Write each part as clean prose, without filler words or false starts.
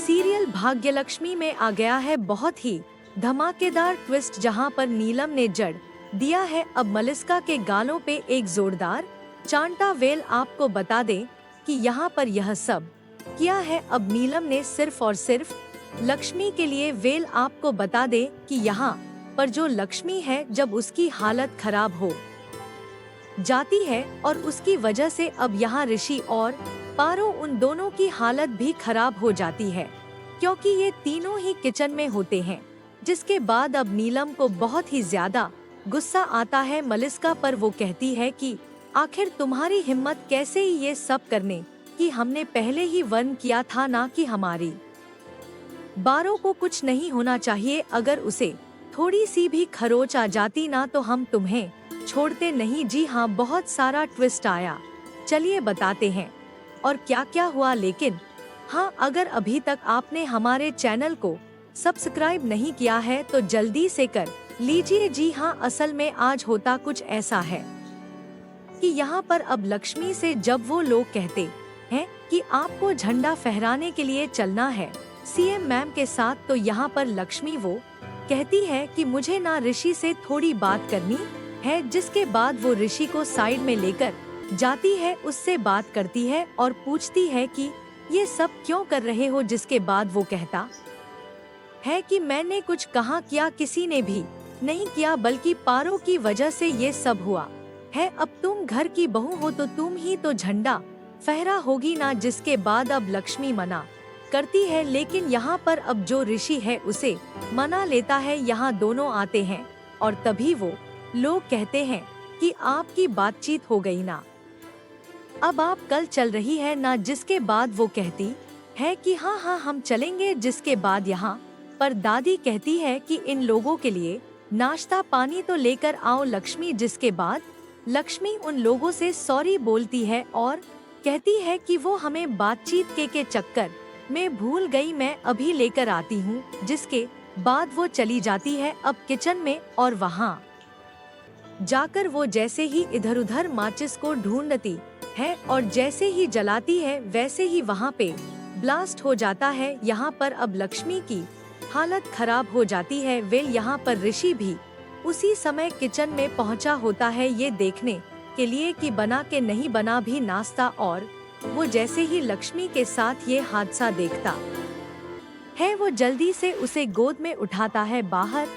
Serial Bhagyalakshmi में आ गया है बहुत ही धमाकेदार ट्विस्ट, जहां पर नीलम ने जड़ दिया है अब मलिस्का के गालों पे एक जोरदार चांटा। वेल आपको बता दें कि यहाँ पर यह सब किया है अब नीलम ने सिर्फ और सिर्फ लक्ष्मी के लिए। वेल आपको बता दें कि यहाँ पर जो लक्ष्मी है, जब उसकी हालत खराब हो जाती है और उसकी वजह से अब यहाँ ऋषि और पारो उन दोनों की हालत भी खराब हो जाती है, क्योंकि ये तीनों ही किचन में होते हैं। जिसके बाद अब नीलम को बहुत ही ज्यादा गुस्सा आता है मलिस्का पर। वो कहती है कि आखिर तुम्हारी हिम्मत कैसे ही ये सब करने की, हमने पहले ही वर्ण किया था ना कि हमारी बारो को कुछ नहीं होना चाहिए। अगर उसे थोड़ी सी भी खरोच आ जाती ना तो हम तुम्हें छोड़ते नहीं। जी हाँ, बहुत सारा ट्विस्ट आया, चलिए बताते हैं और क्या क्या हुआ। लेकिन हाँ, अगर अभी तक आपने हमारे चैनल को सब्सक्राइब नहीं किया है तो जल्दी से कर लीजिए। जी हाँ, असल में आज होता कुछ ऐसा है कि यहाँ पर अब लक्ष्मी से जब वो लोग कहते हैं कि आपको झंडा फहराने के लिए चलना है सीएम मैम के साथ, तो यहाँ पर लक्ष्मी वो कहती है कि मुझे ना ऋषि से थोड़ी बात करनी है। जिसके बाद वो ऋषि को साइड में लेकर जाती है, उससे बात करती है और पूछती है कि ये सब क्यों कर रहे हो। जिसके बाद वो कहता है कि मैंने कुछ कहा क्या, किसी ने भी नहीं किया, बल्कि पारो की वजह से ये सब हुआ है। अब तुम घर की बहू हो तो तुम ही तो झंडा फहरा होगी ना। जिसके बाद अब लक्ष्मी मना करती है, लेकिन यहाँ पर अब जो ऋषि है उसे मना लेता है। यहाँ दोनों आते हैं और तभी वो लोग कहते हैं कि आपकी बातचीत हो गई ना, अब आप कल चल रही है ना। जिसके बाद वो कहती है कि हाँ हाँ हम चलेंगे। जिसके बाद यहाँ पर दादी कहती है कि इन लोगों के लिए नाश्ता पानी तो लेकर आओ लक्ष्मी। जिसके बाद लक्ष्मी उन लोगों से सॉरी बोलती है और कहती है कि वो हमें बातचीत के चक्कर में भूल गई, मैं अभी लेकर आती हूँ। जिसके बाद वो चली जाती है अब किचन में और वहाँ जाकर वो जैसे ही इधर उधर माचिस को ढूंढती है और जैसे ही जलाती है वैसे ही वहाँ पे ब्लास्ट हो जाता है। यहाँ पर अब लक्ष्मी की हालत खराब हो जाती है। वेल यहाँ पर ऋषि भी उसी समय किचन में पहुँचा होता है ये देखने के लिए कि बना के नहीं बना भी नाश्ता, और वो जैसे ही लक्ष्मी के साथ ये हादसा देखता है वो जल्दी से उसे गोद में उठाता है, बाहर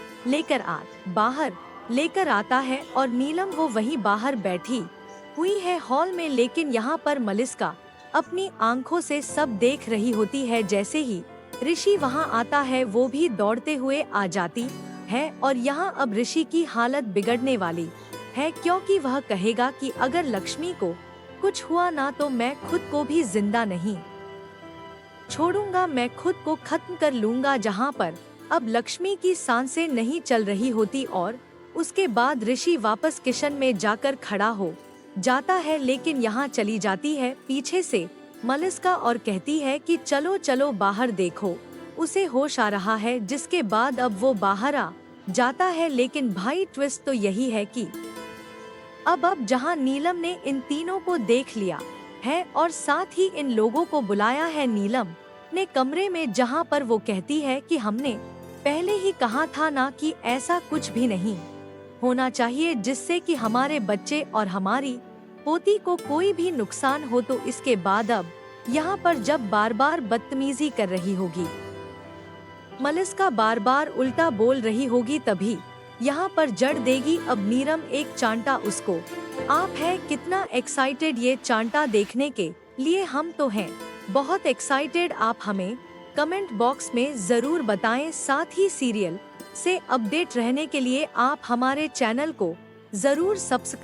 लेकर आता है और नीलम वो वहीं बाहर बैठी हुई है हॉल में। लेकिन यहाँ पर मलिस्का अपनी आंखों से सब देख रही होती है। जैसे ही ऋषि वहाँ आता है वो भी दौड़ते हुए आ जाती है और यहाँ अब ऋषि की हालत बिगड़ने वाली है, क्योंकि वह कहेगा कि अगर लक्ष्मी को कुछ हुआ ना तो मैं खुद को भी जिंदा नहीं छोड़ूंगा, मैं खुद को खत्म कर लूंगा। जहाँ पर अब लक्ष्मी की सांसें नहीं चल रही होती और उसके बाद ऋषि वापस किचन में जाकर खड़ा हो जाता है। लेकिन यहाँ चली जाती है पीछे से मलिस्का और कहती है कि चलो चलो बाहर देखो, उसे होश आ रहा है। जिसके बाद अब वो बाहर आ जाता है। लेकिन भाई ट्विस्ट तो यही है कि अब जहाँ नीलम ने इन तीनों को देख लिया है और साथ ही इन लोगों को बुलाया है नीलम ने कमरे में, जहाँ पर वो कहती है कि हमने पहले ही कहा था ना कि ऐसा कुछ भी नहीं होना चाहिए जिससे कि हमारे बच्चे और हमारी पोती को कोई भी नुकसान हो। तो इसके बाद अब यहाँ पर जब बार बार बदतमीजी कर रही होगी मलिस्का, बार बार उल्टा बोल रही होगी, तभी यहाँ पर जड़ देगी अब नीलम एक चांटा उसको। आप है कितना एक्साइटेड ये चांटा देखने के लिए? हम तो हैं बहुत एक्साइटेड। आप हमें कमेंट बॉक्स में जरूर बताएं। साथ ही सीरियल से अपडेट रहने के लिए आप हमारे चैनल को जरूर सब्सक्राइब